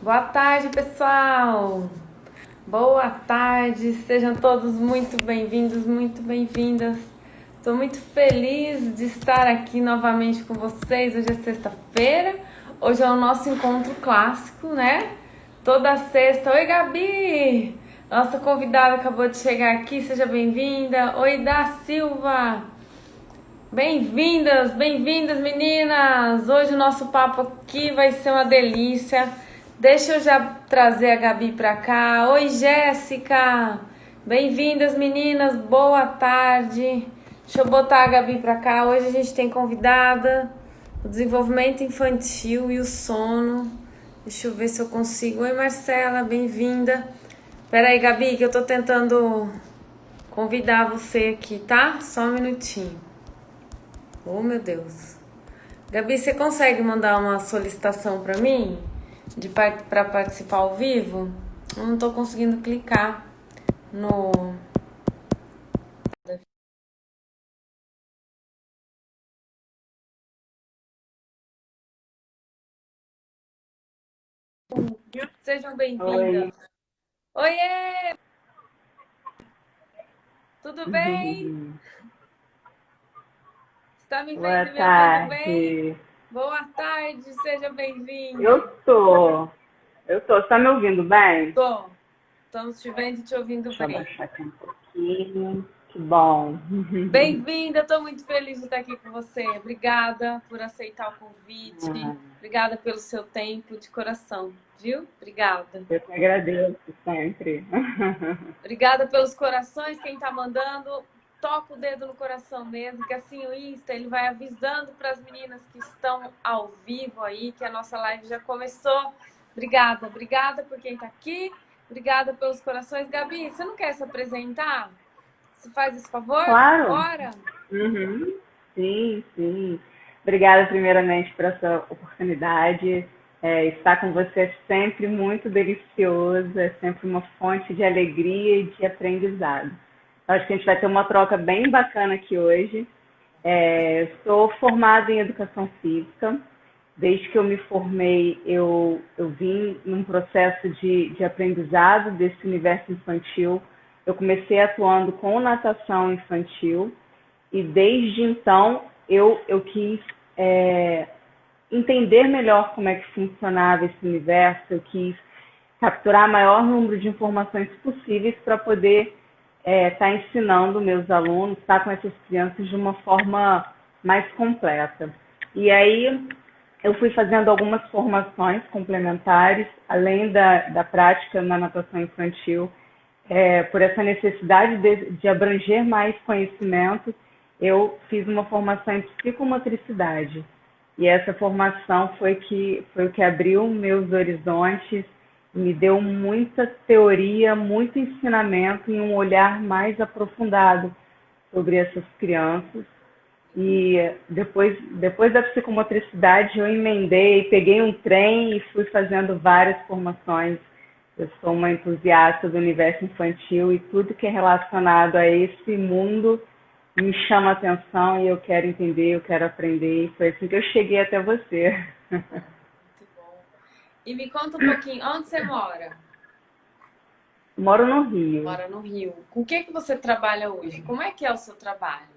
Boa tarde, pessoal! Boa tarde, sejam todos muito bem-vindos, muito bem-vindas. Estou muito feliz de estar aqui novamente com vocês. Hoje é sexta-feira, hoje é o nosso encontro clássico, né? Toda sexta. Oi, Gabi! Nossa convidada acabou de chegar aqui, seja bem-vinda. Oi, Da Silva! Bem-vindas, bem-vindas, meninas! Hoje o nosso papo aqui vai ser uma delícia. Deixa eu já trazer a Gabi para cá. Oi, Jéssica! Bem-vindas, meninas. Boa tarde. Deixa eu botar a Gabi para cá. Hoje a gente tem convidada o desenvolvimento infantil e o sono. Deixa eu ver se eu consigo. Oi, Marcela, bem-vinda. Pera aí, Gabi, que eu tô tentando convidar você aqui, tá? Só um minutinho. Oh, meu Deus. Gabi, você consegue mandar uma solicitação para mim para participar ao vivo? Eu não tô conseguindo clicar no... Sejam Oi. bem-vindas. Oiê! Tudo bem? Está me Boa vendo e me ouvindo bem? tarde. Boa tarde, seja Eu bem-vindo. tô. Eu tô. Você tá me ouvindo bem? Tô. Estamos te vendo e te ouvindo Deixa eu bem. abaixar aqui um pouquinho. Que bom. Bem-vinda, estou muito feliz de estar aqui com você. Obrigada por aceitar o convite. Ah, Obrigada pelo seu tempo de coração, viu? Obrigada. eu que agradeço sempre. Obrigada pelos corações. Quem está mandando, toca o dedo no coração mesmo, que assim o Insta ele vai avisando para as meninas que estão ao vivo aí, que a nossa live já começou. Obrigada, obrigada por quem está aqui. Obrigada pelos corações. Gabi, você não quer se apresentar? Você faz esse favor Claro. agora? Uhum. Sim, sim. Obrigada primeiramente por essa oportunidade. Estar com você é sempre muito delicioso, é sempre uma fonte de alegria e de aprendizado. Acho que a gente vai ter uma troca bem bacana aqui hoje. Sou formada em educação física. Desde que eu me formei, eu vim num processo de aprendizado desse universo infantil. Eu comecei atuando com natação infantil e desde então eu quis é, entender melhor como é que funcionava esse universo, eu quis capturar o maior número de informações possíveis para poder estar ensinando meus alunos, estar com essas crianças de uma forma mais completa. E aí eu fui fazendo algumas formações complementares, além da prática na natação infantil, por essa necessidade de abranger mais conhecimento, eu fiz uma formação em psicomotricidade. E essa formação foi o que abriu meus horizontes, me deu muita teoria, muito ensinamento e um olhar mais aprofundado sobre essas crianças. E depois da psicomotricidade, eu emendei, peguei um trem e fui fazendo várias formações. Eu sou uma entusiasta do universo infantil e tudo que é relacionado a esse mundo me chama a atenção e eu quero entender, eu quero aprender. E foi assim que eu cheguei até você. Muito bom. E me conta um pouquinho, onde você mora? Moro no Rio. Mora no Rio. Com o que você trabalha hoje? Como é que é o seu trabalho?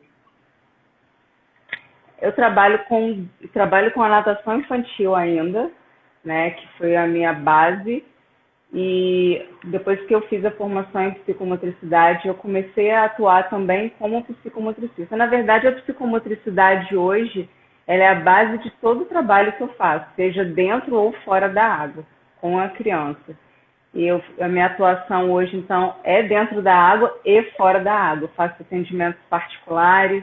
Eu trabalho com a natação infantil ainda, né, que foi a minha base. E depois que eu fiz a formação em psicomotricidade, eu comecei a atuar também como psicomotricista. Na verdade, a psicomotricidade hoje, ela é a base de todo o trabalho que eu faço, seja dentro ou fora da água, com a criança. A minha atuação hoje, então, é dentro da água e fora da água. Eu faço atendimentos particulares,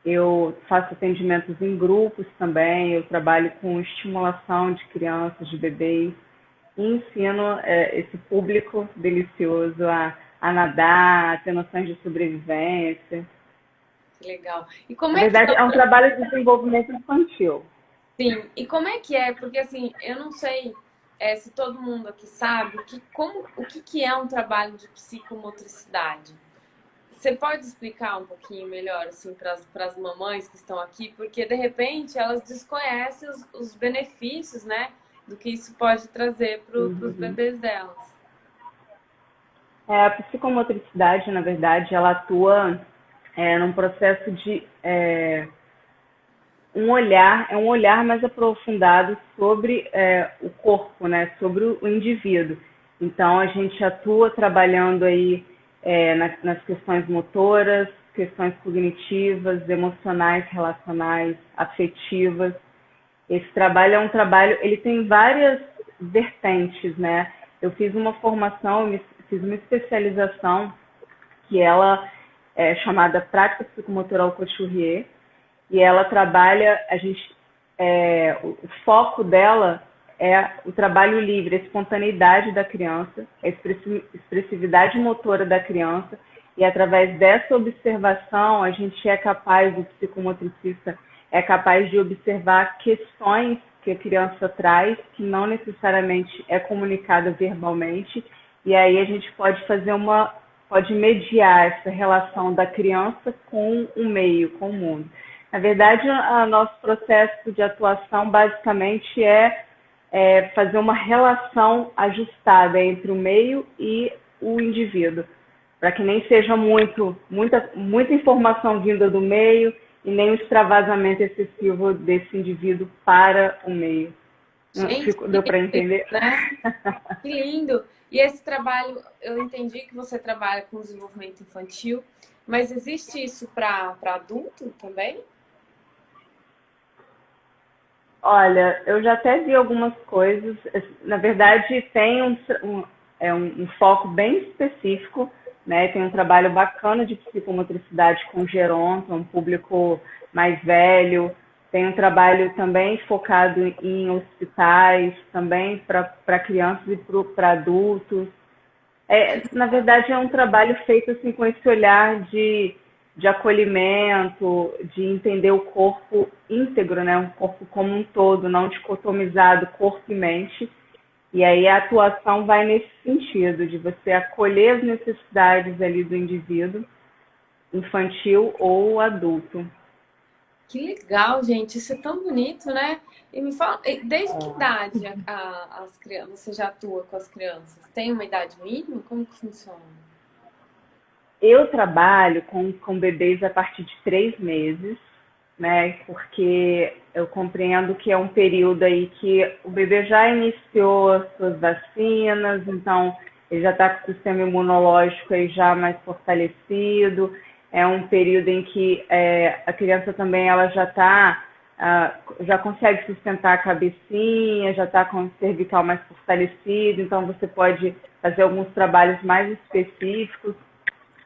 eu faço atendimentos em grupos também, eu trabalho com estimulação de crianças, de bebês e ensino esse público delicioso a nadar, a ter noções de sobrevivência. Que legal. E como Na é que é verdade, é um trabalho de desenvolvimento infantil. Sim, e como é que é? Porque assim, eu não sei se todo mundo aqui sabe o que é um trabalho de psicomotricidade. Você pode explicar um pouquinho melhor assim para as mamães que estão aqui, porque de repente elas desconhecem os benefícios, né, do que isso pode trazer para os Uhum. bebês delas. A psicomotricidade, na verdade, ela atua num processo de é um olhar mais aprofundado sobre o corpo, né, sobre o indivíduo. Então, a gente atua trabalhando aí nas questões motoras, questões cognitivas, emocionais, relacionais, afetivas. Esse trabalho é um trabalho, ele tem várias vertentes, né? Eu fiz uma formação, fiz uma especialização que ela é chamada Prática Psicomotoral Couturier, e ela trabalha, o foco dela é o trabalho livre, a espontaneidade da criança, a expressividade motora da criança, e através dessa observação a gente é capaz, o psicomotricista é capaz de observar questões que a criança traz, que não necessariamente é comunicada verbalmente, e aí a gente pode mediar essa relação da criança com o meio, com o mundo. Na verdade, o nosso processo de atuação basicamente é fazer uma relação ajustada entre o meio e o indivíduo, para que nem seja muita informação vinda do meio e nem o extravasamento excessivo desse indivíduo para o meio. Gente, Deu para entender? né? Que lindo! E esse trabalho, eu entendi que você trabalha com desenvolvimento infantil, mas existe isso para adulto também? Olha, eu já até vi algumas coisas. Na verdade, tem um foco bem específico, né? Tem um trabalho bacana de psicomotricidade com geronto, um público mais velho. Tem um trabalho também focado em hospitais, também para crianças e para adultos. Na verdade, é um trabalho feito assim com esse olhar de acolhimento, de entender o corpo íntegro, né? Um corpo como um todo, não dicotomizado corpo e mente. E aí a atuação vai nesse sentido, de você acolher as necessidades ali do indivíduo, infantil ou adulto. Que legal, gente. Isso é tão bonito, né? E me fala, desde que idade as crianças, você já atua com as crianças? Tem uma idade mínima? Como que funciona? Eu trabalho com bebês a partir de 3 meses, né? Porque eu compreendo que é um período aí que o bebê já iniciou as suas vacinas, então ele já está com o sistema imunológico aí já mais fortalecido. É um período em que a criança também ela já consegue sustentar a cabecinha, já está com o cervical mais fortalecido, então você pode fazer alguns trabalhos mais específicos.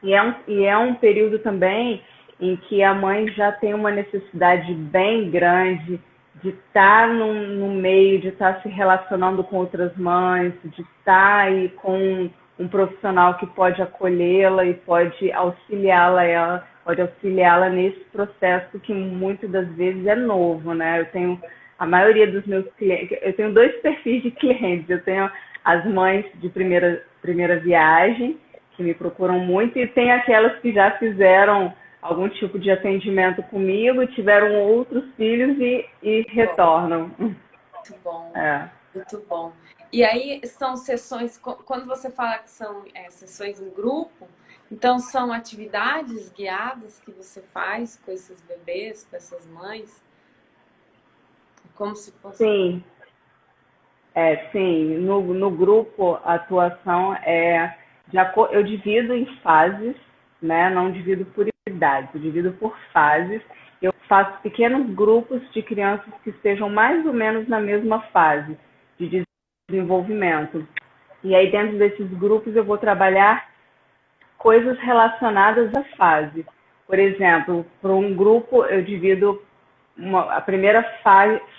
E é um período também em que a mãe já tem uma necessidade bem grande de estar no meio, de estar se relacionando com outras mães, de estar aí com um profissional que pode acolhê-la e pode auxiliá-la nesse processo que muitas das vezes é novo, né? A maioria dos meus clientes, eu tenho 2 perfis de clientes. Eu tenho as mães de primeira viagem, que me procuram muito, e tem aquelas que já fizeram algum tipo de atendimento comigo, tiveram outros filhos e retornam. Muito bom, É. muito bom. E aí são sessões, quando você fala que são sessões em grupo, então são atividades guiadas que você faz com esses bebês, com essas mães? Como se fosse. Sim, sim. No grupo, a atuação eu divido em fases, né? Não divido por idade, eu divido por fases. Eu faço pequenos grupos de crianças que estejam mais ou menos na mesma fase de desenvolvimento. E aí, dentro desses grupos, eu vou trabalhar coisas relacionadas à fase. Por exemplo, para um grupo, eu divido a primeira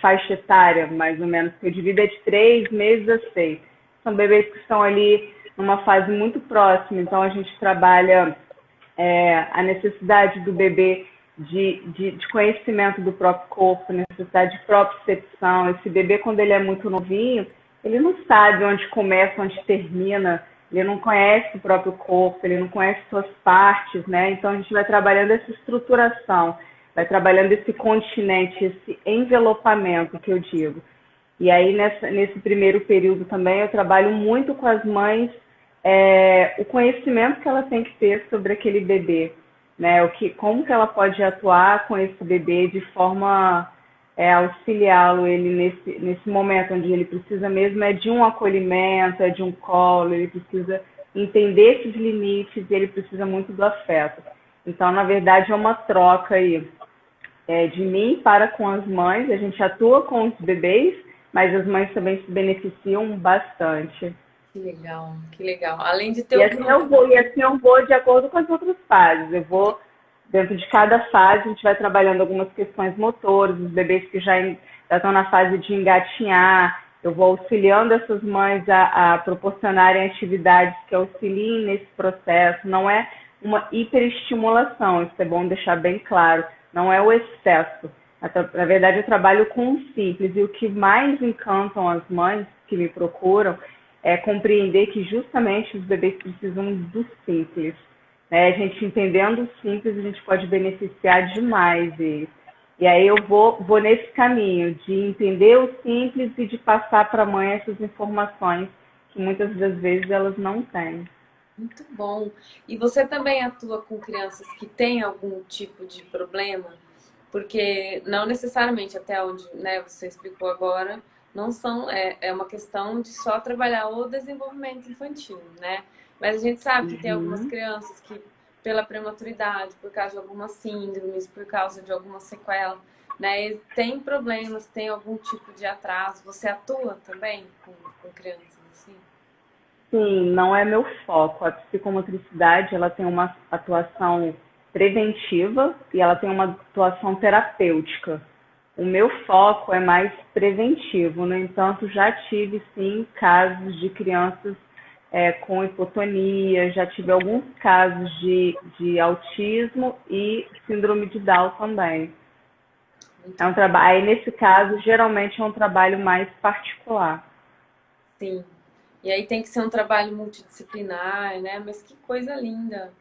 faixa etária, mais ou menos, que eu divido é de 3 meses a 6. São bebês que estão ali numa fase muito próxima, então a gente trabalha a necessidade do bebê de conhecimento do próprio corpo, necessidade de propriocepção. Esse bebê, quando ele é muito novinho, ele não sabe onde começa, onde termina, ele não conhece o próprio corpo, ele não conhece suas partes, né? Então a gente vai trabalhando essa estruturação, vai trabalhando esse continente, esse envelopamento que eu digo. E aí, nesse primeiro período também, eu trabalho muito com as mães, o conhecimento que ela tem que ter sobre aquele bebê, né? Como que ela pode atuar com esse bebê de forma auxiliá-lo ele nesse momento onde ele precisa mesmo de um acolhimento, de um colo, ele precisa entender esses limites e ele precisa muito do afeto. Então, na verdade, é uma troca aí de mim para com as mães. A gente atua com os bebês, mas as mães também se beneficiam bastante. Que legal, que legal. Além de ter E assim eu vou de acordo com as outras fases. Eu vou, dentro de cada fase, a gente vai trabalhando algumas questões motoras, os bebês que já estão na fase de engatinhar, eu vou auxiliando essas mães a proporcionarem atividades que auxiliem nesse processo. Não é uma hiperestimulação, isso é bom deixar bem claro, não é o excesso. Na verdade, eu trabalho com o simples, e o que mais encantam as mães que me procuram é compreender que justamente os bebês precisam do simples. Né? A gente entendendo o simples, a gente pode beneficiar demais deles. E aí eu vou nesse caminho de entender o simples e de passar para a mãe essas informações que muitas das vezes elas não têm. Muito bom. E você também atua com crianças que têm algum tipo de problema? Porque não necessariamente, até onde, né, você explicou agora, não são, é uma questão de só trabalhar o desenvolvimento infantil, né? Mas a gente sabe que tem algumas crianças que, pela prematuridade, por causa de algumas síndromes, por causa de alguma sequela, né, tem problemas, tem algum tipo de atraso. Você atua também com crianças assim? Sim, não é meu foco. A psicomotricidade, ela tem uma atuação preventiva e ela tem uma atuação terapêutica. O meu foco é mais preventivo. No entanto, já tive, sim, casos de crianças com hipotonia, já tive alguns casos de autismo e síndrome de Down também. É um trabalho, aí, nesse caso, geralmente é um trabalho mais particular. Sim. E aí tem que ser um trabalho multidisciplinar, né? Mas que coisa linda.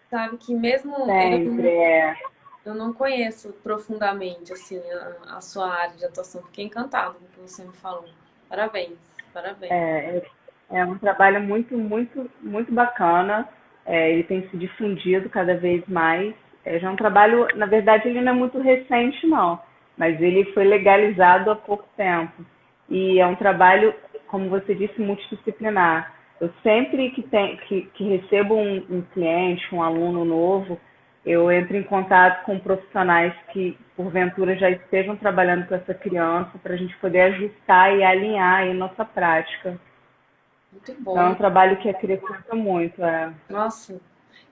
Sabe que mesmo Sempre é. eu não conheço profundamente assim a sua área de atuação. Fiquei encantada com o que você me falou. Parabéns, parabéns. É um trabalho muito, muito, muito bacana. Ele tem se difundido cada vez mais. Já é um trabalho, na verdade, ele não é muito recente, não, mas ele foi legalizado há pouco tempo. E é um trabalho, como você disse, multidisciplinar. Eu sempre que recebo um cliente, um aluno novo, eu entro em contato com profissionais que, porventura, já estejam trabalhando com essa criança para a gente poder ajustar e alinhar aí nossa prática. Muito Então, é bom. um trabalho que acrescenta muito. Nossa.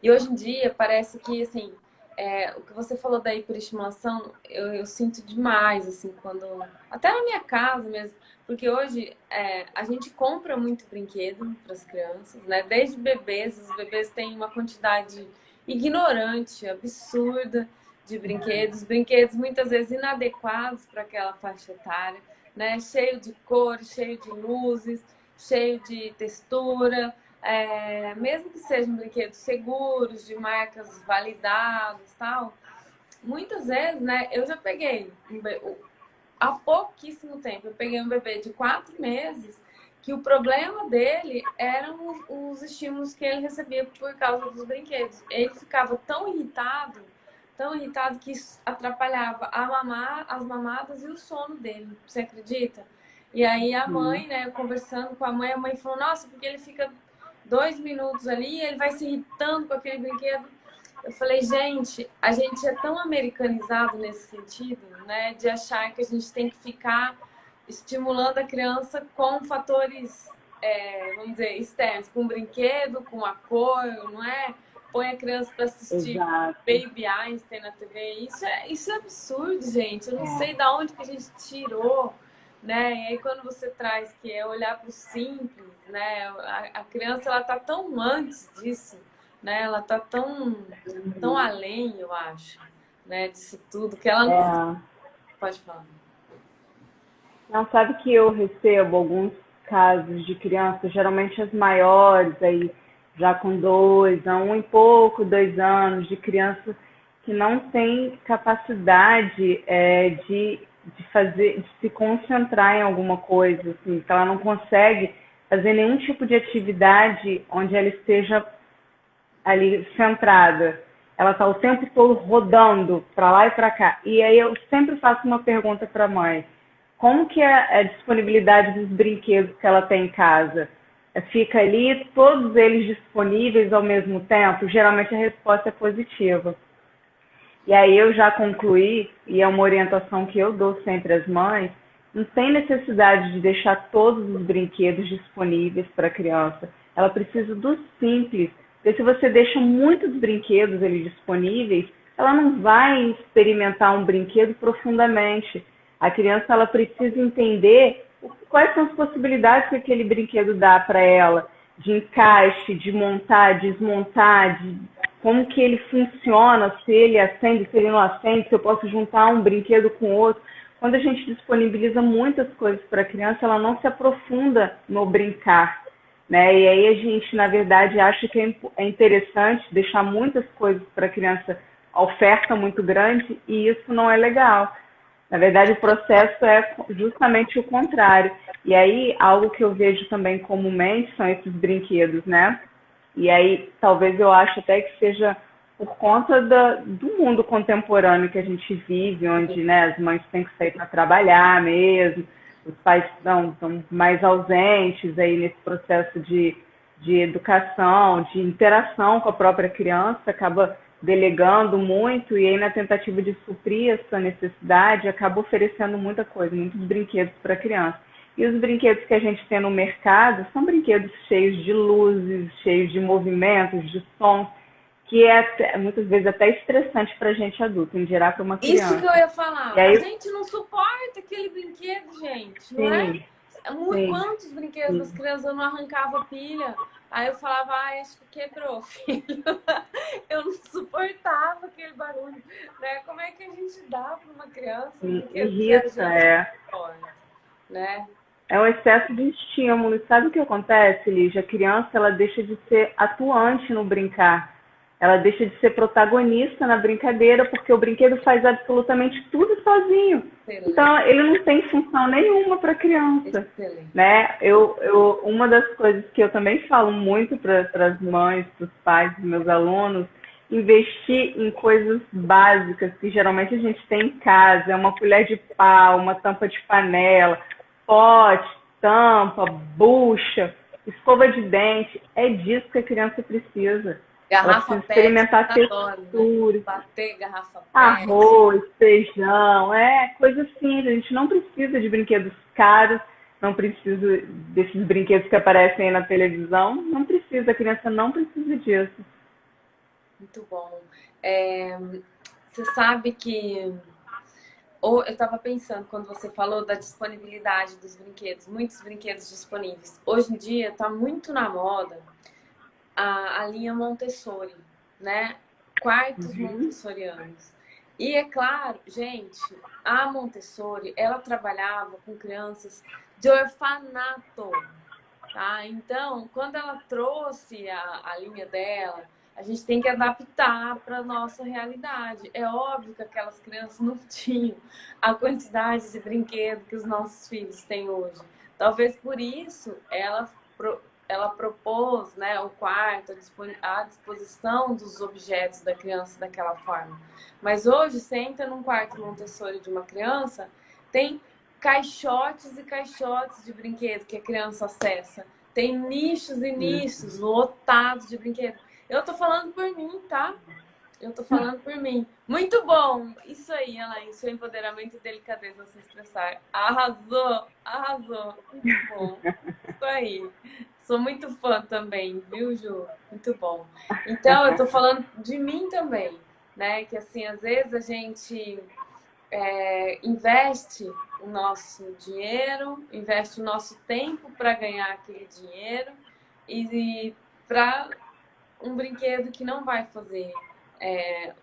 E hoje em dia parece que assim, o que você falou da hiperestimulação, eu sinto demais, assim, quando. Até na minha casa mesmo. Porque hoje a gente compra muito brinquedo para as crianças, né? Desde bebês, os bebês têm uma quantidade ignorante, absurda de brinquedos, brinquedos muitas vezes inadequados para aquela faixa etária, né? Cheio de cores, cheio de luzes, cheio de textura. Mesmo que sejam brinquedos seguros, de marcas validadas, tal, muitas vezes, né, eu já peguei há pouquíssimo tempo, eu peguei um bebê de 4 meses que o problema dele eram os estímulos que ele recebia por causa dos brinquedos. Ele ficava tão irritado que isso atrapalhava as mamadas e o sono dele. Você acredita? E aí a mãe, né, conversando com a mãe falou, nossa, porque ele fica 2 minutos ali e ele vai se irritando com aquele brinquedo. Eu falei, gente, a gente é tão americanizado nesse sentido, né, de achar que a gente tem que ficar estimulando a criança com fatores, vamos dizer, externos, com brinquedo, com a cor, não é? Põe a criança para assistir Exato. Baby Einstein na TV. Isso é absurdo, gente. Eu não sei de onde que a gente tirou, né? E aí quando você traz que é olhar para o simples, né? A criança ela tá tão antes disso, né? Ela tá tão além, eu acho, né? Disso tudo que ela não pode falar. Não, sabe que eu recebo alguns casos de crianças, geralmente as maiores, aí já com 2, a 1 e pouco, 2 anos, de crianças que não têm capacidade de de se concentrar em alguma coisa, assim, que ela não consegue fazer nenhum tipo de atividade onde ela esteja ali centrada. Ela está o tempo todo rodando para lá e para cá. E aí eu sempre faço uma pergunta para a mãe: como que é a disponibilidade dos brinquedos que ela tem em casa? Fica ali todos eles disponíveis ao mesmo tempo? Geralmente a resposta é positiva. E aí eu já concluí, e é uma orientação que eu dou sempre às mães: não tem necessidade de deixar todos os brinquedos disponíveis para a criança. Ela precisa do simples. Porque se você deixa muitos brinquedos ali disponíveis, ela não vai experimentar um brinquedo profundamente. A criança ela precisa entender quais são as possibilidades que aquele brinquedo dá para ela, de encaixe, de montar, desmontar, de como que ele funciona, se ele acende, se ele não acende, se eu posso juntar um brinquedo com outro. Quando a gente disponibiliza muitas coisas para a criança, ela não se aprofunda no brincar, né? E aí a gente, na verdade, acha que é interessante deixar muitas coisas para a criança, a oferta muito grande, e isso não é legal. Na verdade, o processo é justamente o contrário. E aí, algo que eu vejo também comumente são esses brinquedos, né? E aí, talvez eu acho até que seja por conta do mundo contemporâneo que a gente vive, onde, né, as mães têm que sair para trabalhar mesmo, os pais estão mais ausentes aí nesse processo de educação, de interação com a própria criança, acaba delegando muito, e aí na tentativa de suprir essa necessidade, acaba oferecendo muita coisa, muitos brinquedos para a criança. E os brinquedos que a gente tem no mercado são brinquedos cheios de luzes, cheios de movimentos, de sons, que é muitas vezes até estressante para a gente adulto, em geral para uma criança. Isso que eu ia falar. E aí, a gente não suporta aquele brinquedo, gente, não é? sim, sim, Quantos brinquedos das crianças eu não arrancava pilha? Aí eu falava, acho que quebrou, filho. Eu não suportava aquele barulho, né? Como é que a gente dá para uma criança um brinquedo que a gente suporta, né? É um excesso de estímulo. E sabe o que acontece, Lígia? A criança ela deixa de ser atuante no brincar. Ela deixa de ser protagonista na brincadeira, porque o brinquedo faz absolutamente tudo sozinho. Excelente. Então, ele não tem função nenhuma para a criança. Excelente. Né? Uma das coisas que eu também falo muito para as mães, para os pais dos meus alunos, investir em coisas básicas que geralmente a gente tem em casa. É uma colher de pau, uma tampa de panela, pote, tampa, bucha, escova de dente. É disso que a criança precisa. Garrafa ela precisa experimentar texturas, né? Bater garrafa PET. Arroz, feijão, coisa simples. A gente não precisa de brinquedos caros, não precisa desses brinquedos que aparecem aí na televisão. Não precisa, a criança não precisa disso. Muito bom. Você sabe que eu estava pensando, quando você falou da disponibilidade dos brinquedos, muitos brinquedos disponíveis. Hoje em dia está muito na moda a linha Montessori, né? Quartos montessorianos. E é claro, gente, a Montessori, ela trabalhava com crianças de orfanato, tá? Então, quando ela trouxe a linha dela, a gente tem que adaptar para a nossa realidade. É óbvio que aquelas crianças não tinham a quantidade de brinquedo que os nossos filhos têm hoje. Talvez por isso ela propôs, né, o quarto à disposição dos objetos da criança daquela forma. Mas hoje, você entra num quarto Montessori de uma criança, tem caixotes e caixotes de brinquedo que a criança acessa. Tem nichos e nichos lotados de brinquedo. Eu tô falando por mim, tá? Eu tô falando por mim. Muito bom! Isso aí, Elaine, seu empoderamento e delicadeza a se expressar. Arrasou! Arrasou! Muito bom. Isso aí. Sou muito fã também, viu, Ju? Muito bom. Então, eu tô falando de mim também, né? Que, assim, às vezes a gente investe o nosso dinheiro, investe o nosso tempo para ganhar aquele dinheiro e para um brinquedo que não vai fazer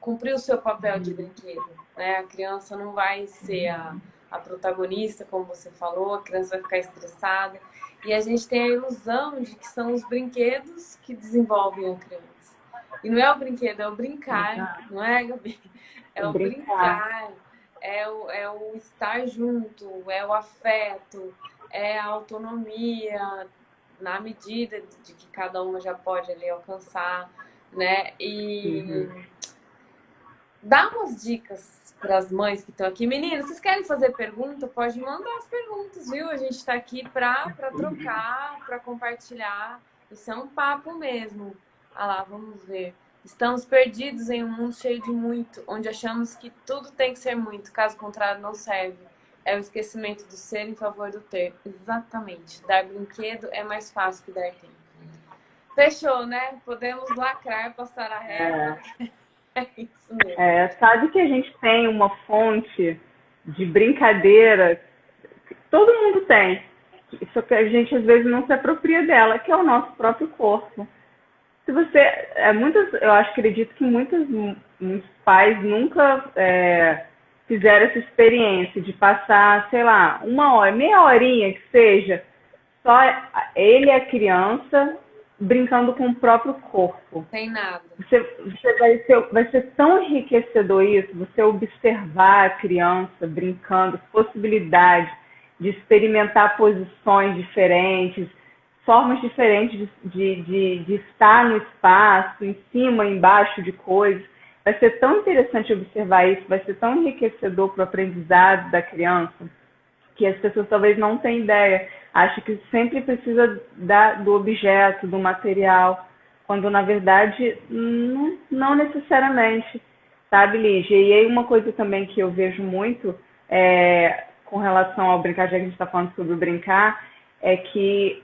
cumprir o seu papel de brinquedo, né? A criança não vai ser a protagonista, como você falou, a criança vai ficar estressada. E a gente tem a ilusão de que são os brinquedos que desenvolvem a criança. E não é o brinquedo, é o brincar, não é, Gabi? É o brincar. é o estar junto, é o afeto, é a autonomia, na medida de que cada uma já pode ali alcançar, né? E Uhum. dá umas dicas para as mães que estão aqui. Meninas, vocês querem fazer pergunta? Pode mandar as perguntas, viu? A gente está aqui para trocar, para compartilhar. Isso é um papo mesmo. Ah lá, vamos ver. Estamos perdidos em um mundo cheio de muito, onde achamos que tudo tem que ser muito, caso contrário, não serve. É o esquecimento do ser em favor do ter. Exatamente. Dar brinquedo é mais fácil que dar tempo. Fechou, né? Podemos lacrar, passar a régua. É, É isso mesmo. sabe que a gente tem uma fonte de brincadeira, que todo mundo tem, só que a gente às vezes não se apropria dela, que é o nosso próprio corpo. Se você, eu acho, acredito que muitos pais nunca fizeram essa experiência de passar, sei lá, uma hora, meia horinha que seja, só ele e a criança brincando com o próprio corpo. Sem nada. Você vai ser tão enriquecedor isso, você observar a criança brincando, possibilidade de experimentar posições diferentes, formas diferentes de estar no espaço, em cima, embaixo de coisas. Vai ser tão interessante observar isso, vai ser tão enriquecedor para o aprendizado da criança, que as pessoas talvez não tenham ideia. Acho que sempre precisa do objeto, do material, quando na verdade não necessariamente, sabe, Lígia? E aí uma coisa também que eu vejo muito com relação ao brincar, já que a gente está falando sobre o brincar, é que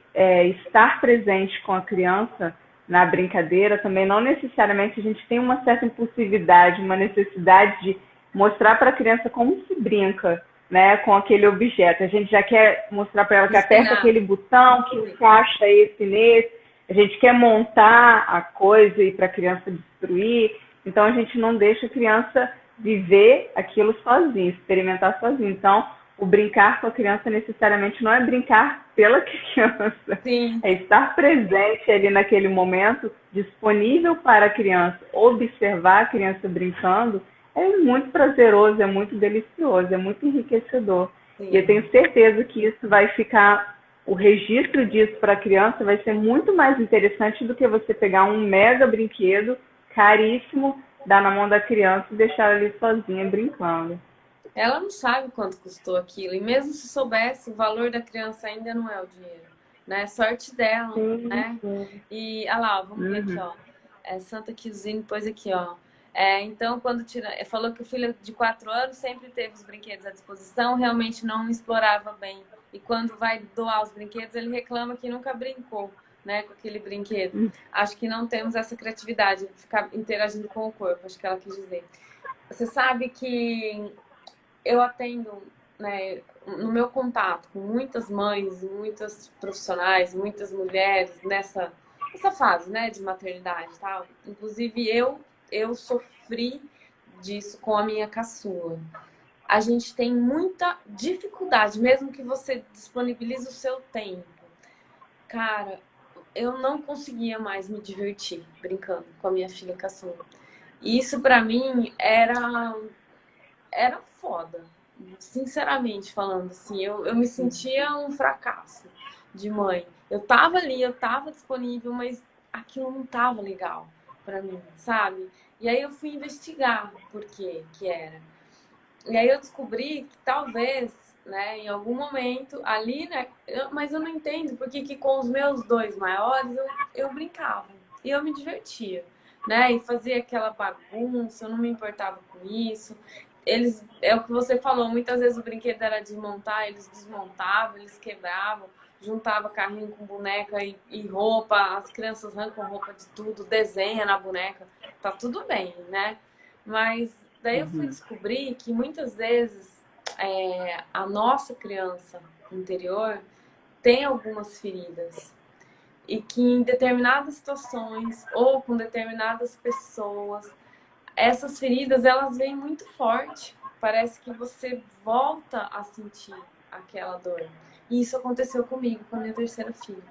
estar presente com a criança na brincadeira também não necessariamente a gente tem uma certa impulsividade, uma necessidade de mostrar para a criança como se brinca, né, com aquele objeto. A gente já quer mostrar para ela que aperta Ensinar. aquele botão, que encaixa esse nesse. A gente quer montar a coisa e para a criança destruir. Então a gente não deixa a criança viver aquilo sozinha, experimentar sozinha. Então o brincar com a criança necessariamente não é brincar pela criança, Sim. é estar presente ali naquele momento, disponível para a criança, observar a criança brincando. É muito prazeroso, é muito delicioso, é muito enriquecedor. Sim. E eu tenho certeza que isso vai ficar, o registro disso para a criança vai ser muito mais interessante do que você pegar um mega brinquedo caríssimo, dar na mão da criança e deixar ela ali sozinha brincando. Ela não sabe quanto custou aquilo. E mesmo se soubesse, o valor da criança ainda não é o dinheiro. Né? Sorte dela, Sim, né? sim. E, ah lá, ó, vamos ver aqui, ó. Santa Kizine pôs aqui, ó. Então, quando falou que o filho de 4 anos sempre teve os brinquedos à disposição, realmente não explorava bem. E quando vai doar os brinquedos, ele reclama que nunca brincou, né, com aquele brinquedo. Acho que não temos essa criatividade de ficar interagindo com o corpo, acho que ela quis dizer. Você sabe que eu atendo, né, no meu contato com muitas mães, muitas profissionais, muitas mulheres nessa fase, né, de maternidade e tal. Inclusive eu sofri disso com a minha caçula. A gente tem muita dificuldade, mesmo que você disponibilize o seu tempo. Cara, eu não conseguia mais me divertir brincando com a minha filha caçula. E isso para mim era foda. Sinceramente falando, assim, eu me sentia um fracasso de mãe. Eu tava ali, eu tava disponível, mas aquilo não tava legal pra mim, sabe? E aí eu fui investigar por que era. E aí eu descobri que talvez, né, em algum momento ali, né, mas eu não entendo porque que com os meus 2 maiores eu brincava e eu me divertia, né, e fazia aquela bagunça, eu não me importava com isso. Eles, é o que você falou, muitas vezes o brinquedo era desmontar, eles desmontavam, eles quebravam, juntava carrinho com boneca e roupa, as crianças arrancam roupa de tudo, desenha na boneca, tá tudo bem, né? Mas daí eu fui descobrir que muitas vezes a nossa criança interior tem algumas feridas e que em determinadas situações ou com determinadas pessoas, essas feridas elas vêm muito forte. Parece que você volta a sentir aquela dor. E isso aconteceu comigo com a minha terceira filha.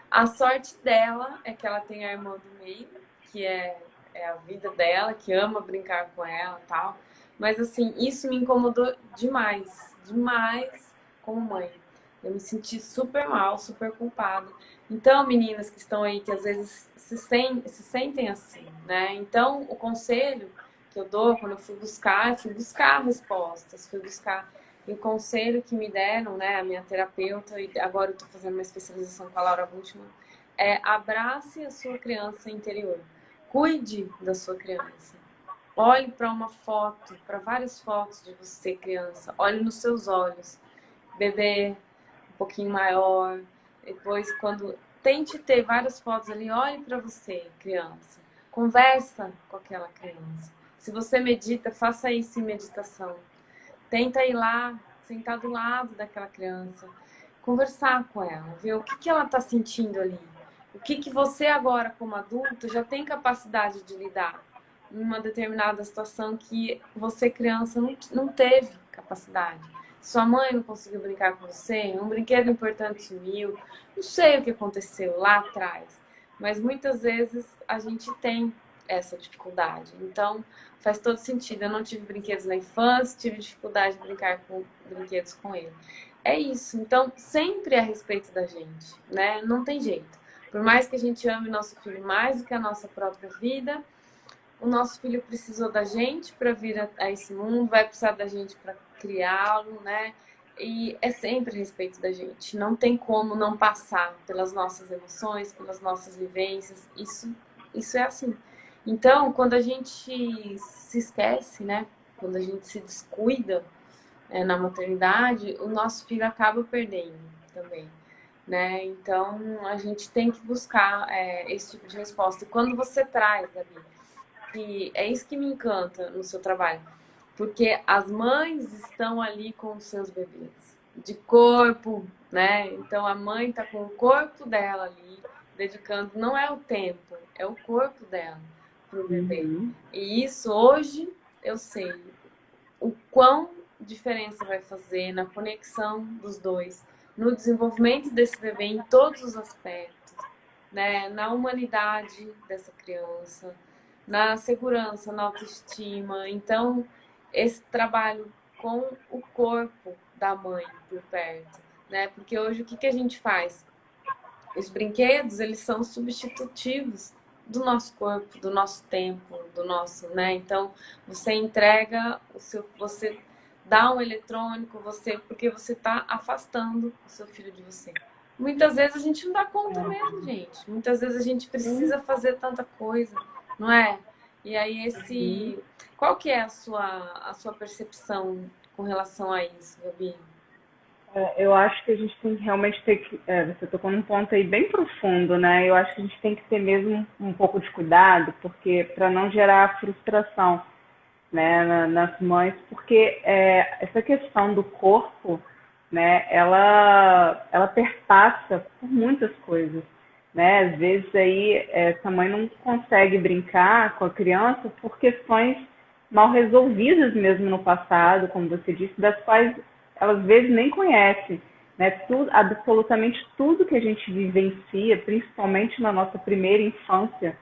A sorte dela é que ela tem a irmã do meio, que é a vida dela, que ama brincar com ela e tal. Mas assim, isso me incomodou demais, demais como mãe. Eu me senti super mal, super culpada. Então, meninas que estão aí, que às vezes se sentem assim, né? Então, o conselho que eu dou quando eu fui buscar respostas, fui buscar. E o conselho que me deram, né, a minha terapeuta, e agora eu estou fazendo uma especialização com a Laura Bultmann, é abrace a sua criança interior. Cuide da sua criança. Olhe para uma foto, para várias fotos de você, criança. Olhe nos seus olhos. Bebê, um pouquinho maior. Depois, quando tente ter várias fotos ali, olhe para você, criança. Conversa com aquela criança. Se você medita, faça isso em meditação. Tenta ir lá, sentar do lado daquela criança, conversar com ela, ver o que ela está sentindo ali. O que você agora, como adulto, já tem capacidade de lidar em uma determinada situação que você, criança, não teve capacidade. Sua mãe não conseguiu brincar com você, um brinquedo importante sumiu, não sei o que aconteceu lá atrás, mas muitas vezes a gente tem essa dificuldade. Então, faz todo sentido. Eu não tive brinquedos na infância, tive dificuldade de brincar com brinquedos com ele. É isso. Então, sempre é a respeito da gente, né? Não tem jeito. Por mais que a gente ame nosso filho mais do que a nossa própria vida, o nosso filho precisou da gente para vir a esse mundo, vai precisar da gente para criá-lo, né? E é sempre a respeito da gente. Não tem como não passar pelas nossas emoções, pelas nossas vivências. Isso é assim. Então, quando a gente se esquece, né? Quando a gente se descuida na maternidade, o nosso filho acaba perdendo também, né? Então, a gente tem que buscar esse tipo de resposta. E quando você traz, Gabi, que é isso que me encanta no seu trabalho, porque as mães estão ali com os seus bebês, de corpo, né? Então a mãe está com o corpo dela ali, dedicando, não é o tempo, é o corpo dela para o bebê. E isso hoje eu sei o quão diferença vai fazer na conexão dos dois, no desenvolvimento desse bebê em todos os aspectos, né? Na humanidade dessa criança, na segurança, na autoestima. Então, esse trabalho com o corpo da mãe por perto, né? Porque hoje o que a gente faz? Os brinquedos, eles são substitutivos do nosso corpo, do nosso tempo, do nosso, né? Então, você entrega você dá um eletrônico, porque você está afastando o seu filho de você. Muitas vezes a gente não dá conta mesmo, gente. Muitas vezes a gente precisa fazer tanta coisa, não é? E aí qual que é a sua percepção com relação a isso, Gabi? Eu acho que a gente tem que realmente ter que. Você tocou num ponto aí bem profundo, né? Eu acho que a gente tem que ter mesmo um pouco de cuidado, porque para não gerar frustração, né, nas mães, porque essa questão do corpo, né, ela perpassa por muitas coisas, né? Às vezes aí essa mãe não consegue brincar com a criança por questões mal resolvidas mesmo no passado, como você disse, das quais ela às vezes nem conhece, né? Tudo, absolutamente tudo que a gente vivencia, principalmente na nossa primeira infância,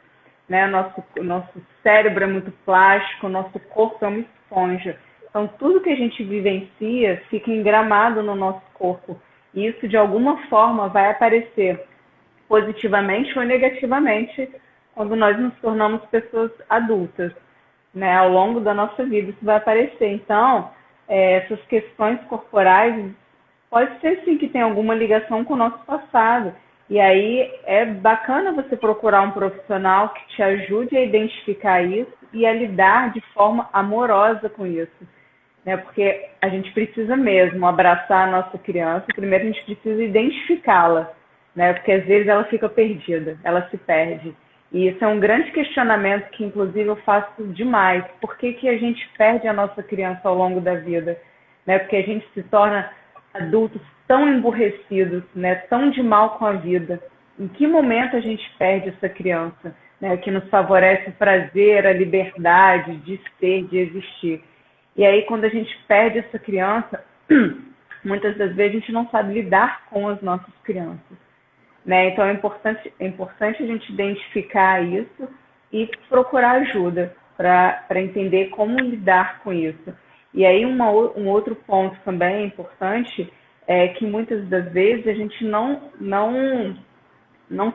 né? Nosso cérebro é muito plástico, nosso corpo é uma esponja. Então, tudo que a gente vivencia fica engramado no nosso corpo. E isso, de alguma forma, vai aparecer positivamente ou negativamente quando nós nos tornamos pessoas adultas, né? Ao longo da nossa vida isso vai aparecer. Então, essas questões corporais pode ser sim que tem alguma ligação com o nosso passado. E aí é bacana você procurar um profissional que te ajude a identificar isso e a lidar de forma amorosa com isso, né? Porque a gente precisa mesmo abraçar a nossa criança. Primeiro a gente precisa identificá-la, né? Porque às vezes ela fica perdida, ela se perde. E isso é um grande questionamento que, inclusive, eu faço demais. Por que a gente perde a nossa criança ao longo da vida? Né? Porque a gente se torna adultos tão emburrecidos, né? Tão de mal com a vida. Em que momento a gente perde essa criança, né? Que nos favorece o prazer, a liberdade de ser, de existir. E aí, quando a gente perde essa criança, muitas das vezes a gente não sabe lidar com as nossas crianças. Né? Então é importante a gente identificar isso e procurar ajuda. para entender como lidar com isso. E aí um outro ponto também importante é que muitas das vezes a gente não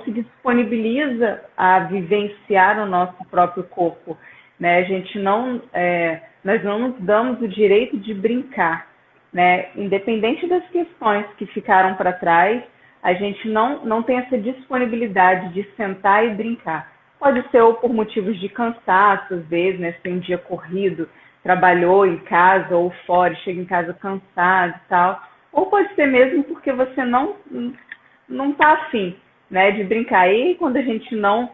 se disponibiliza a vivenciar o nosso próprio corpo, né? A gente nós não nos damos o direito de brincar, né? Independente das questões que ficaram para trás, a gente não tem essa disponibilidade de sentar e brincar. Pode ser ou por motivos de cansaço, às vezes, né? Se tem um dia corrido, trabalhou em casa ou fora, chega em casa cansado e tal. Ou pode ser mesmo porque você não está afim, né, de brincar. E quando a gente não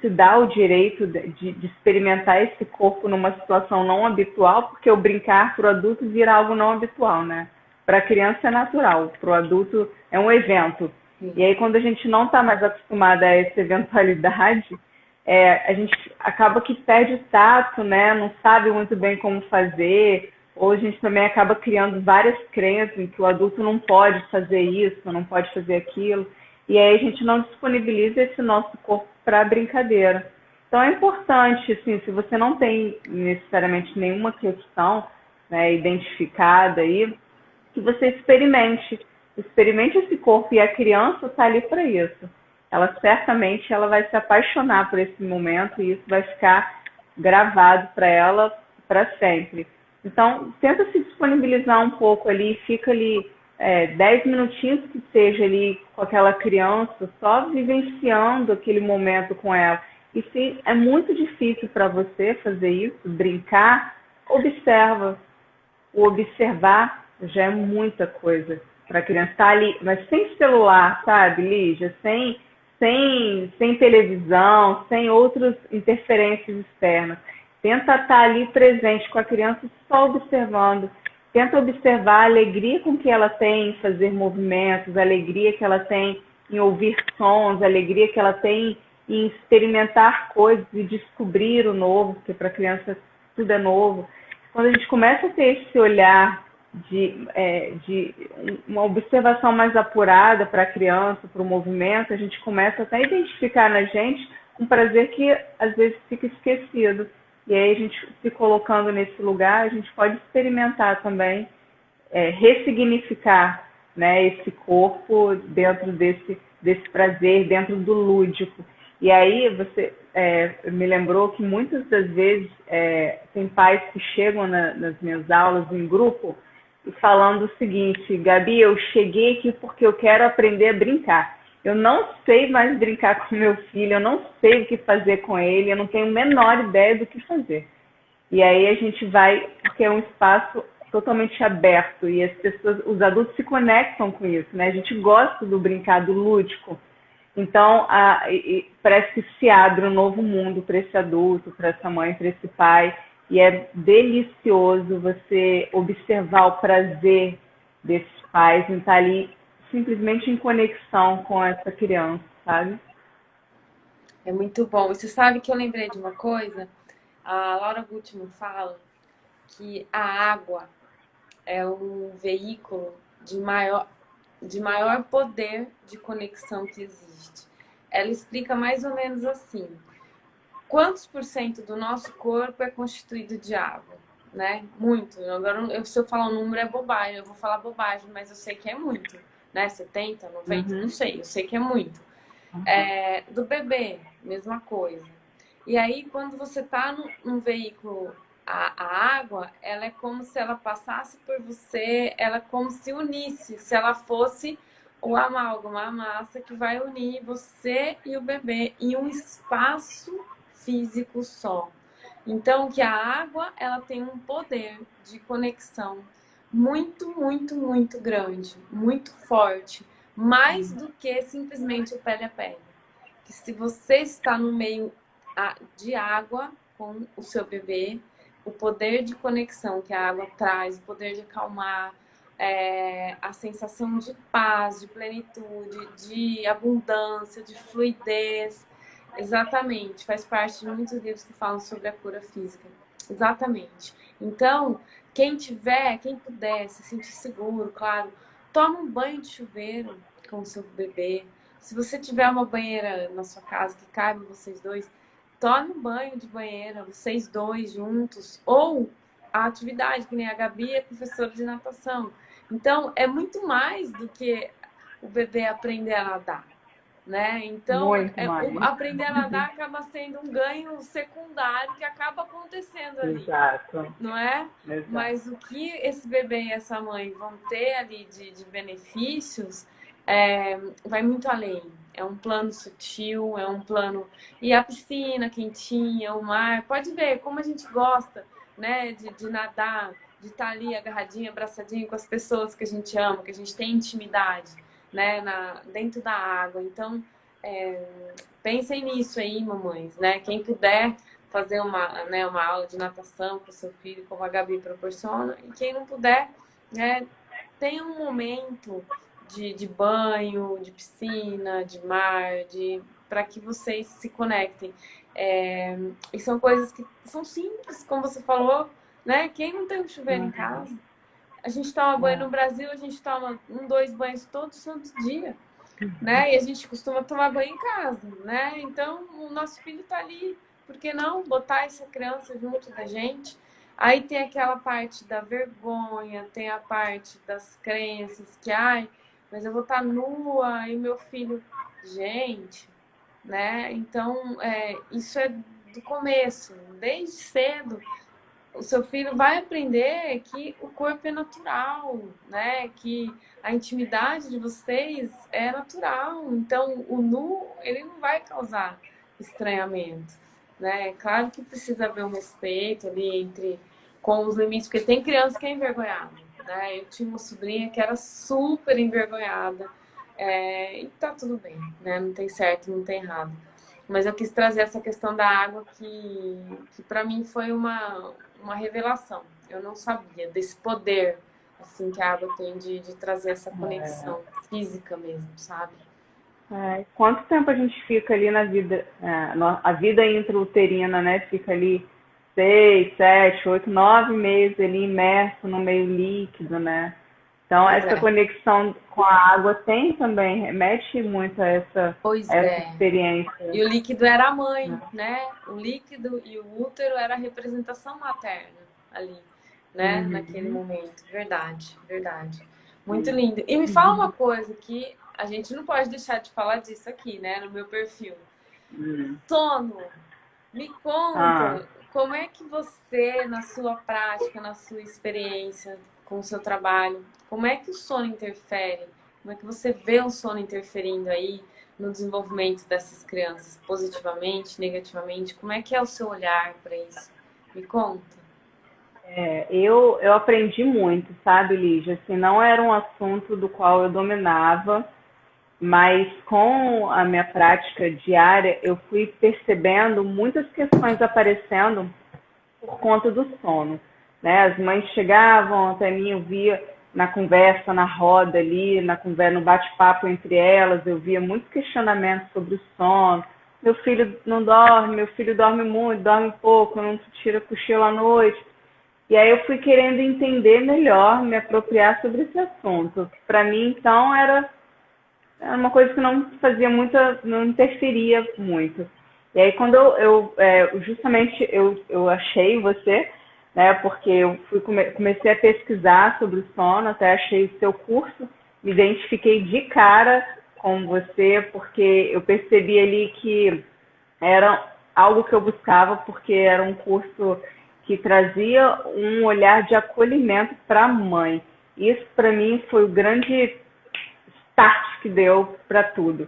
se dá o direito de experimentar esse corpo numa situação não habitual, porque o brincar para o adulto vira algo não habitual, né? Para a criança é natural, para o adulto é um evento. E aí quando a gente não está mais acostumada a essa eventualidade, a gente acaba que perde o tato, né? Não sabe muito bem como fazer, ou a gente também acaba criando várias crenças em que o adulto não pode fazer isso, não pode fazer aquilo, e aí a gente não disponibiliza esse nosso corpo para brincadeira. Então é importante, assim, se você não tem necessariamente nenhuma questão, né, identificada aí, que você experimente esse corpo, e a criança está ali para isso. Ela certamente ela vai se apaixonar por esse momento e isso vai ficar gravado para ela para sempre. Então, tenta se disponibilizar um pouco ali, fica ali 10 minutinhos que seja ali com aquela criança, só vivenciando aquele momento com ela. E se é muito difícil para você fazer isso, brincar, observa. O observar já é muita coisa para a criança estar ali, mas sem celular, sabe, Lígia? Sem televisão, sem outras interferências externas. Tenta estar ali presente com a criança, só observando. Tenta observar a alegria com que ela tem em fazer movimentos, a alegria que ela tem em ouvir sons, a alegria que ela tem em experimentar coisas e descobrir o novo, porque para a criança tudo é novo. Quando a gente começa a ter esse olhar de uma observação mais apurada para a criança, para o movimento, a gente começa até a identificar na gente um prazer que às vezes fica esquecido. E aí a gente se colocando nesse lugar, a gente pode experimentar também, ressignificar, né, esse corpo dentro desse prazer, dentro do lúdico. E aí você me lembrou que muitas das vezes tem pais que chegam nas minhas aulas em grupo e falando o seguinte: Gabi, eu cheguei aqui porque eu quero aprender a brincar. Eu não sei mais brincar com meu filho, eu não sei o que fazer com ele, eu não tenho a menor ideia do que fazer. E aí a gente vai, porque é um espaço totalmente aberto e as pessoas, os adultos se conectam com isso, né? A gente gosta do brincar, do lúdico. Então, parece que se abre um novo mundo para esse adulto, para essa mãe, para esse pai. E é delicioso você observar o prazer desses pais em estar ali simplesmente em conexão com essa criança, sabe? É muito bom. Você sabe que eu lembrei de uma coisa? A Laura Gutman fala que a água é um veículo de maior poder de conexão que existe. Ela explica mais ou menos assim: quantos por cento do nosso corpo é constituído de água, né? Muito. Agora, se eu falar um número é bobagem, eu vou falar bobagem, mas eu sei que é muito, né? 70, 90, não sei, eu sei que é muito. Do bebê, mesma coisa. E aí, quando você tá num veículo, a água, ela é como se ela passasse por você, ela é como se unisse, se ela fosse o amálgama, a massa que vai unir você e o bebê em um espaço físico só. Então, que a água, ela tem um poder de conexão muito, muito, muito grande, muito forte, mais do que simplesmente o pele a pele. Que se você está no meio de água com o seu bebê, o poder de conexão que a água traz, o poder de acalmar, a sensação de paz, de plenitude, de abundância, de fluidez. Exatamente, faz parte de muitos livros que falam sobre a cura física. Exatamente. Então, quem puder se sentir seguro, claro, toma um banho de chuveiro com o seu bebê. Se você tiver uma banheira na sua casa que caiba vocês dois, tome um banho de banheira, vocês dois juntos, ou a atividade, que nem a Gabi é professora de natação. Então, é muito mais do que o bebê aprender a nadar, né? Então, Muito mais. aprender a nadar acaba sendo um ganho secundário que acaba acontecendo ali. Exato. Não é? Exato. Mas o que esse bebê e essa mãe vão ter ali de benefícios vai muito além. É um plano sutil, é um plano... E a piscina quentinha, o mar, pode ver como a gente gosta, né, de nadar, de estar ali agarradinha, abraçadinha com as pessoas que a gente ama, que a gente tem intimidade, né, dentro da água. Então, pensem nisso aí, mamães, né? Quem puder fazer uma aula de natação para o seu filho, como a Gabi proporciona, e quem não puder, né, tenha um momento de banho, de piscina, de mar, para que vocês se conectem. E são coisas que são simples, como você falou, né? Quem não tem um chuveiro em casa? A gente toma banho no Brasil, a gente toma 2 banhos todo santo dia, né? E a gente costuma tomar banho em casa, né? Então, o nosso filho tá ali, por que não botar essa criança junto da gente? Aí tem aquela parte da vergonha, tem a parte das crenças, que, mas eu vou estar nua e meu filho... Gente, né? Então, isso é do começo, desde cedo. O seu filho vai aprender que o corpo é natural, né? Que a intimidade de vocês é natural. Então, o nu, ele não vai causar estranhamento, né? Claro que precisa haver um respeito ali com os limites, porque tem criança que é envergonhada, né? Eu tinha uma sobrinha que era super envergonhada, e tá tudo bem, né? Não tem certo, não tem errado. Mas eu quis trazer essa questão da água que para mim foi uma revelação. Eu não sabia desse poder assim que a água tem de trazer essa conexão física mesmo, sabe? Quanto tempo a gente fica ali na vida, a vida intrauterina, né? Fica ali 6, 7, 8, 9 meses ali imerso no meio líquido, né? Então, essa conexão com a água também, remete muito a essa experiência. E o líquido era a mãe, né? O líquido e o útero era a representação materna ali, né? Naquele momento. Verdade, verdade. Muito lindo. E me fala uma coisa que a gente não pode deixar de falar disso aqui, né? No meu perfil. Sono. Me conta, como é que você, na sua prática, na sua experiência com o seu trabalho, como é que o sono interfere? Como é que você vê o sono interferindo aí no desenvolvimento dessas crianças, positivamente, negativamente? Como é que é o seu olhar para isso? Me conta. Eu aprendi muito, sabe, Lígia? Assim, não era um assunto do qual eu dominava, mas com a minha prática diária, eu fui percebendo muitas questões aparecendo por conta do sono, né? As mães chegavam até mim, eu via na conversa, na roda ali, na conversa, no bate-papo entre elas, eu via muitos questionamentos sobre o sono. Meu filho não dorme, meu filho dorme muito, dorme pouco, não tira cochilo à noite. E aí eu fui querendo entender melhor, me apropriar sobre esse assunto. Para mim, então, era uma coisa que não fazia não interferia muito. E aí quando justamente eu achei você, né, porque eu comecei a pesquisar sobre o sono, até achei o seu curso, me identifiquei de cara com você, porque eu percebi ali que era algo que eu buscava, porque era um curso que trazia um olhar de acolhimento para a mãe. Isso para mim foi o grande start que deu para tudo,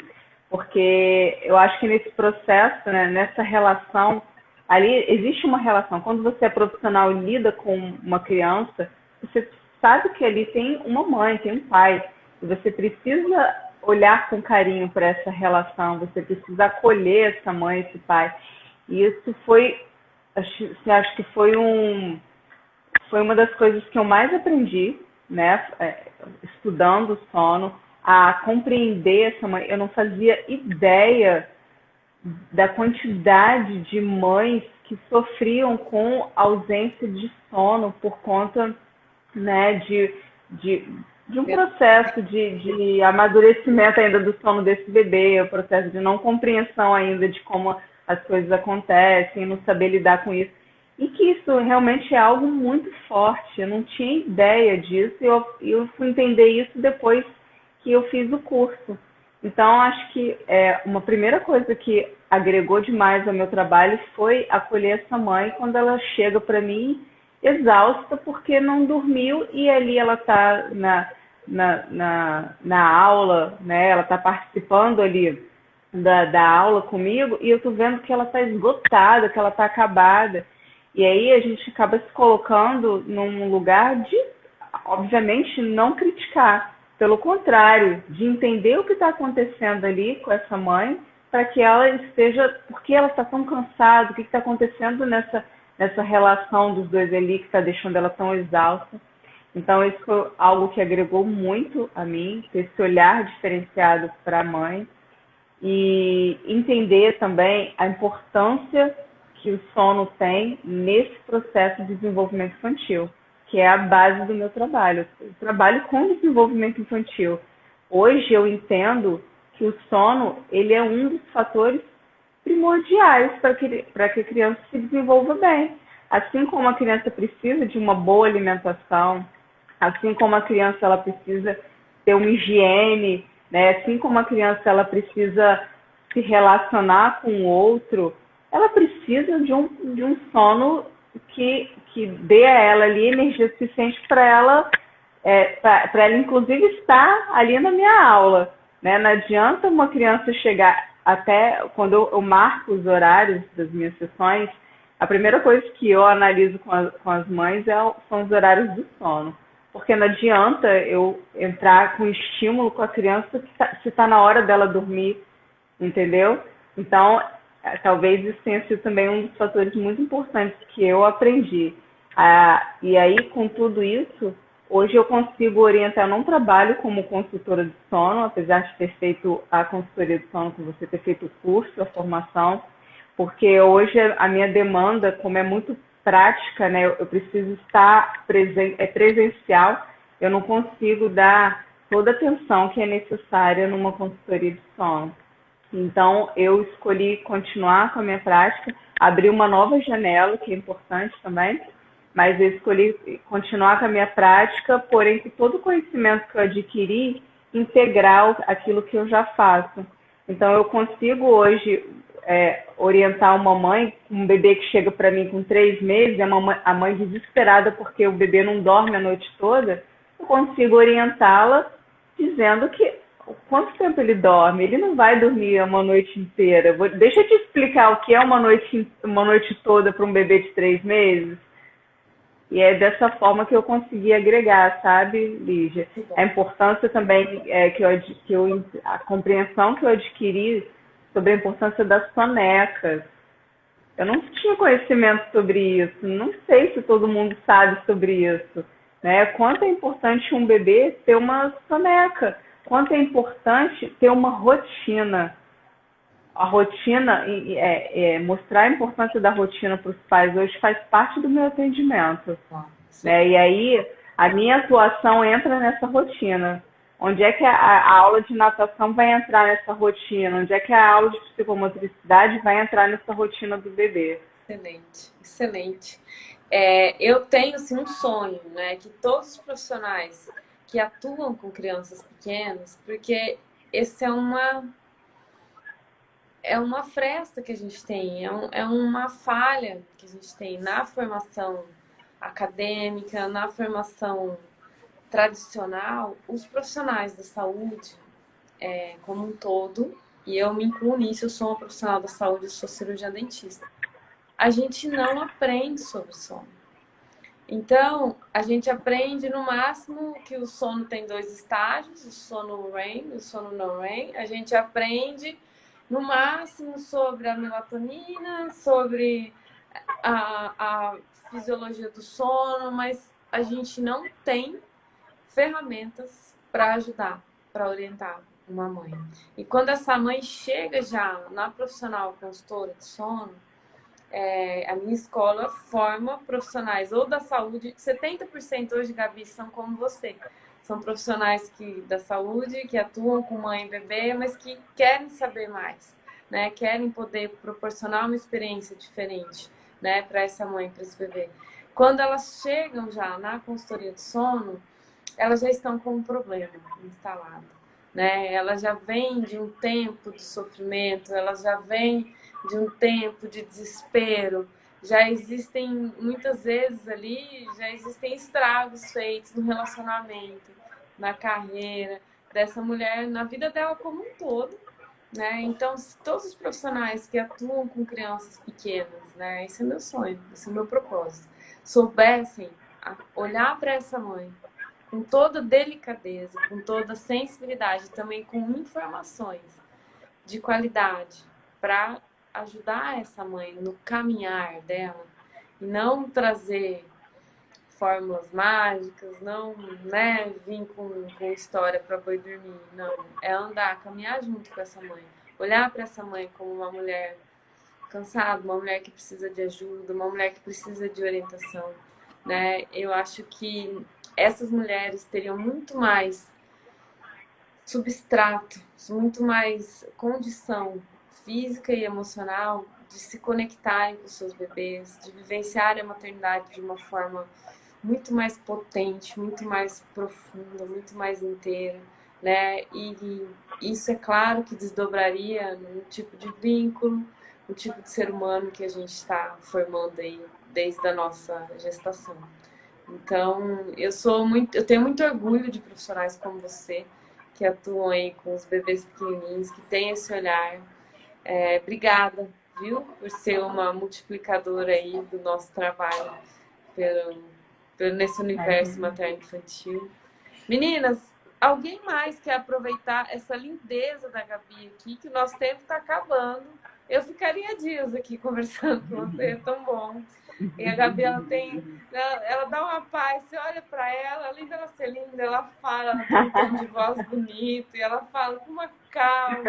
porque eu acho que nesse processo, né, nessa relação, ali existe uma relação. Quando você é profissional e lida com uma criança, você sabe que ali tem uma mãe, tem um pai, e você precisa olhar com carinho para essa relação, você precisa acolher essa mãe, esse pai. E isso acho que foi uma das coisas que eu mais aprendi, né, estudando o sono, a compreender essa mãe. Eu não fazia ideia da quantidade de mães que sofriam com ausência de sono por conta, né, de um processo de amadurecimento ainda do sono desse bebê, o processo de não compreensão ainda de como as coisas acontecem, não saber lidar com isso. E que isso realmente é algo muito forte. Eu não tinha ideia disso e eu fui entender isso depois que eu fiz o curso. Então, acho que uma primeira coisa que agregou demais ao meu trabalho foi acolher essa mãe quando ela chega para mim exausta porque não dormiu e ali ela está na aula, né? Ela está participando ali da aula comigo e eu tô vendo que ela está esgotada, que ela está acabada. E aí a gente acaba se colocando num lugar de, obviamente, não criticar. Pelo contrário, de entender o que está acontecendo ali com essa mãe, para que ela esteja, porque ela está tão cansada, o que está acontecendo nessa relação dos dois ali que está deixando ela tão exausta. Então, isso foi algo que agregou muito a mim, ter esse olhar diferenciado para a mãe e entender também a importância que o sono tem nesse processo de desenvolvimento infantil, que é a base do meu trabalho. Eu trabalho com desenvolvimento infantil. Hoje eu entendo que o sono ele é um dos fatores primordiais para que a criança se desenvolva bem. Assim como a criança precisa de uma boa alimentação, assim como a criança ela precisa ter uma higiene, né? Assim como a criança ela precisa se relacionar com o outro, ela precisa de um sono que dê a ela ali energia suficiente para ela, para ela inclusive estar ali na minha aula, né? Não adianta uma criança chegar até quando eu marco os horários das minhas sessões, a primeira coisa que eu analiso com as mães são os horários do sono. Porque não adianta eu entrar com estímulo com a criança se está na hora dela dormir, entendeu? Então, talvez isso tenha sido também um dos fatores muito importantes que eu aprendi. E aí, com tudo isso, hoje eu consigo orientar, eu não trabalho como consultora de sono, apesar de ter feito a consultoria de sono com você, ter feito o curso, a formação, porque hoje a minha demanda, como é muito prática, né, eu preciso estar presencial, eu não consigo dar toda a atenção que é necessária numa consultoria de sono. Então, eu escolhi continuar com a minha prática, abrir uma nova janela, que é importante também, mas eu escolhi continuar com a minha prática, porém, com todo o conhecimento que eu adquiri, integrar aquilo que eu já faço. Então, eu consigo hoje orientar uma mãe, um bebê que chega para mim com 3 meses, a mãe desesperada porque o bebê não dorme a noite toda, eu consigo orientá-la dizendo que quanto tempo ele dorme? Ele não vai dormir uma noite inteira. Deixa eu te explicar o que é uma noite toda para um bebê de 3 meses. E é dessa forma que eu consegui agregar, sabe, Lígia? A importância também, a compreensão que eu adquiri sobre a importância das sonecas. Eu não tinha conhecimento sobre isso, não sei se todo mundo sabe sobre isso, né? Quanto é importante um bebê ter uma soneca, quanto é importante ter uma rotina. A rotina, mostrar a importância da rotina para os pais hoje faz parte do meu atendimento. Né? E aí, a minha atuação entra nessa rotina. Onde é que a aula de natação vai entrar nessa rotina? Onde é que a aula de psicomotricidade vai entrar nessa rotina do bebê? Excelente, excelente. Eu tenho assim, um sonho, né? Que todos os profissionais que atuam com crianças pequenas, porque esse é uma fresta que a gente tem, é uma falha que a gente tem na formação acadêmica, na formação tradicional, os profissionais da saúde como um todo, e eu me incluo nisso, eu sou uma profissional da saúde, eu sou cirurgiã dentista, a gente não aprende sobre sono. Então, a gente aprende no máximo que o sono tem 2 estágios, o sono REM e o sono non-REM. A gente aprende no máximo sobre a melatonina, sobre a fisiologia do sono, mas a gente não tem ferramentas para ajudar, para orientar uma mãe. E quando essa mãe chega já na profissional consultora de sono, a minha escola forma profissionais ou da saúde, 70% hoje, Gabi, são como você. São profissionais da saúde que atuam com mãe e bebê, mas que querem saber mais. né? Querem poder proporcionar uma experiência diferente, né? Para essa mãe, para esse bebê. Quando elas chegam já na consultoria de sono, elas já estão com um problema instalado, né? Elas já vêm de um tempo de sofrimento, elas já vêm de um tempo de desespero, já existem, muitas vezes ali, já existem estragos feitos no relacionamento, na carreira dessa mulher, na vida dela como um todo, né? Então, todos os profissionais que atuam com crianças pequenas, né? Esse é meu sonho, esse é meu propósito, soubessem olhar para essa mãe com toda delicadeza, com toda sensibilidade, também com informações de qualidade para ajudar essa mãe no caminhar dela e não trazer fórmulas mágicas, não, né, vir com história para boi dormir, não, é andar, caminhar junto com essa mãe, olhar para essa mãe como uma mulher cansada, uma mulher que precisa de ajuda, uma mulher que precisa de orientação, né? Eu acho que essas mulheres teriam muito mais substrato, muito mais condição física e emocional de se conectarem com seus bebês, de vivenciarem a maternidade de uma forma muito mais potente, muito mais profunda, muito mais inteira, né? E isso é claro que desdobraria no tipo de vínculo, o tipo de ser humano que a gente está formando aí desde a nossa gestação. Então, eu tenho muito orgulho de profissionais como você, que atuam aí com os bebês pequenininhos, que têm esse olhar. Obrigada, viu, por ser uma multiplicadora aí do nosso trabalho nesse universo materno-infantil. Meninas, alguém mais quer aproveitar essa lindeza da Gabi aqui, que o nosso tempo está acabando. Eu ficaria dias aqui conversando com você, é tão bom. E a Gabi, ela dá uma paz, você olha para ela, além dela ser linda, ela fala, ela tem um tom de voz bonito, e ela fala com uma calma.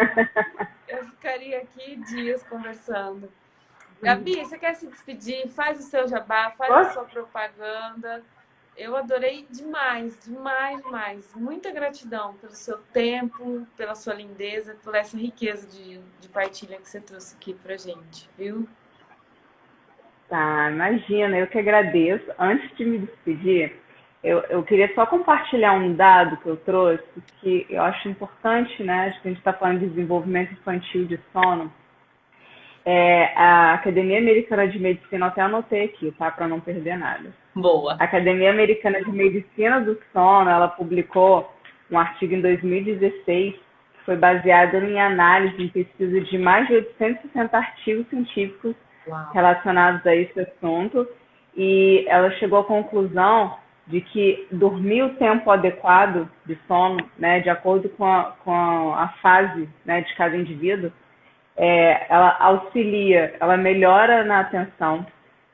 Eu ficaria aqui dias conversando. Gabi, você quer se despedir? Faz o seu jabá, faz a sua propaganda. Eu adorei demais, demais, demais. Muita gratidão pelo seu tempo, pela sua lindeza, por essa riqueza de partilha que você trouxe aqui pra gente, viu? Tá, imagina, eu que agradeço. Antes de me despedir, eu queria só compartilhar um dado que eu trouxe, que eu acho importante, né? Acho que a gente está falando de desenvolvimento infantil de sono. A Academia Americana de Medicina, eu até anotei aqui, tá? Para não perder nada. Boa. A Academia Americana de Medicina do Sono, ela publicou um artigo em 2016 que foi baseado em análise, em pesquisa de mais de 860 artigos científicos relacionados a esse assunto, e ela chegou à conclusão de que dormir o tempo adequado de sono, né, de acordo com a fase, né, de cada indivíduo, ela auxilia, ela melhora na atenção,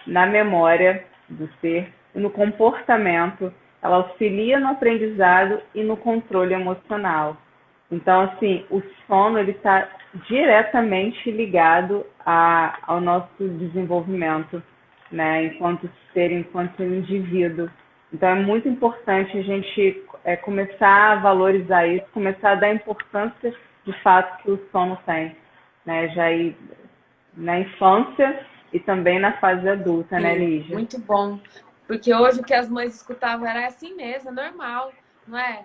na memória do ser, no comportamento, ela auxilia no aprendizado e no controle emocional. Então, assim, o sono ele está diretamente ligado ao nosso desenvolvimento, né, enquanto ser, enquanto indivíduo. Então, é muito importante a gente começar a valorizar isso, começar a dar importância de fato que o sono tem, né, já aí na infância e também na fase adulta, Sim, né, Lígia? muito bom. Porque hoje o que as mães escutavam era assim mesmo, é normal, não é?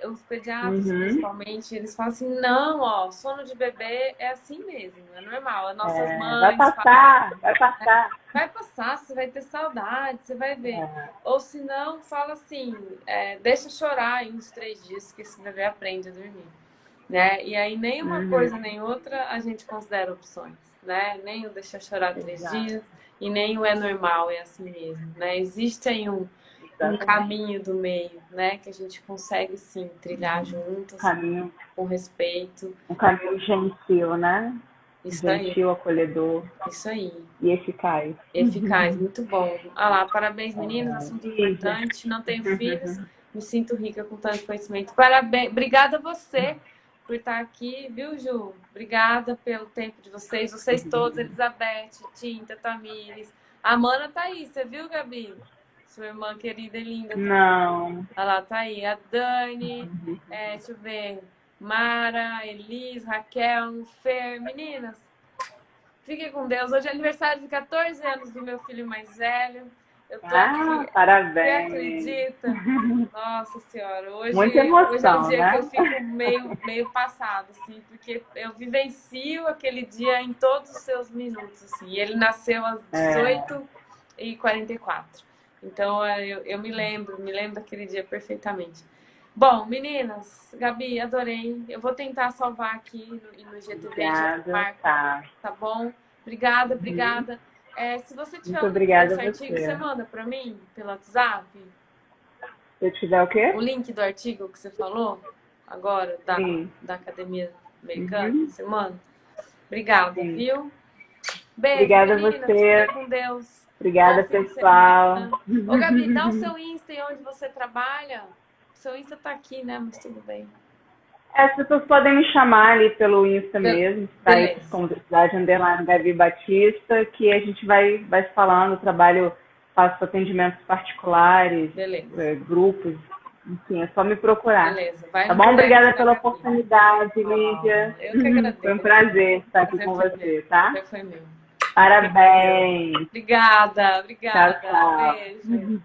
Os pediatras, principalmente, eles falam assim, não, ó, sono de bebê é assim mesmo, é normal. As nossas Vai mães passar, vai passar. vai passar, você vai ter saudade, você vai ver. Ou se não, fala assim, deixa chorar em uns 3 dias que esse bebê aprende a dormir. Né? E aí nem uma coisa nem outra a gente considera opções, né? Nem o deixar chorar 3 dias e nem o é normal, é assim mesmo, né? Existe aí um caminho do meio, né? Que a gente consegue sim trilhar juntos, com respeito. Um caminho gentil, né? Isso aí. Gentil, acolhedor. Isso aí. E eficaz. Eficaz, muito bom. Ah lá, parabéns, meninas, assunto importante. Não tenho filhos, me sinto rica com tanto conhecimento. Parabéns, obrigada a você por estar aqui, viu, Ju? Obrigada pelo tempo de vocês todos, Elizabeth, Tinta, Tamires. A Mana tá aí, você viu, Gabi? Sua irmã querida e linda. Não. Olha lá, tá aí. A Dani, deixa eu ver. Mara, Elis, Raquel, Fer, meninas, fiquem com Deus. Hoje é aniversário de 14 anos do meu filho mais velho. Eu tô aqui, parabéns! você acredita? Nossa Senhora, Muita hoje é um emoção, dia que né? eu fico meio passado, assim, porque eu vivencio aquele dia em todos os seus minutos, assim. E ele nasceu às 18h44. Então, eu me lembro daquele dia perfeitamente. Bom, meninas, Gabi, adorei. Eu vou tentar salvar aqui no GTV, Obrigada, Marco, tá. tá bom? Obrigada, obrigada. Se você tiver Muito o link obrigada desse a artigo, você você. manda para mim pelo WhatsApp? Se eu tiver o quê? O link do artigo que você falou agora, Sim. da Academia Americana, Uhum. você manda? Obrigada, Sim. viu? Beijo, Obrigada a meninas. você. Fiquem com Deus. Bom Obrigada, fim de pessoal. semana. Ô, Gabi, dá o seu Insta e onde você trabalha. O seu Insta tá aqui, né? Mas tudo bem. As pessoas podem me chamar ali pelo Insta mesmo, tá aí Beleza. como Cidade Underline Gabi Batista, que a gente vai se falando, faço atendimentos particulares, Beleza. grupos, enfim, é só me procurar. Beleza. Vai Tá no bom? direct Obrigada da pela Gabi. oportunidade, Lídia. Eu que agradeço. Foi um prazer estar aqui Prazer com foi você, meu. tá? Prazer foi meu. Parabéns. Obrigada. Tchau, tchau. Beijo.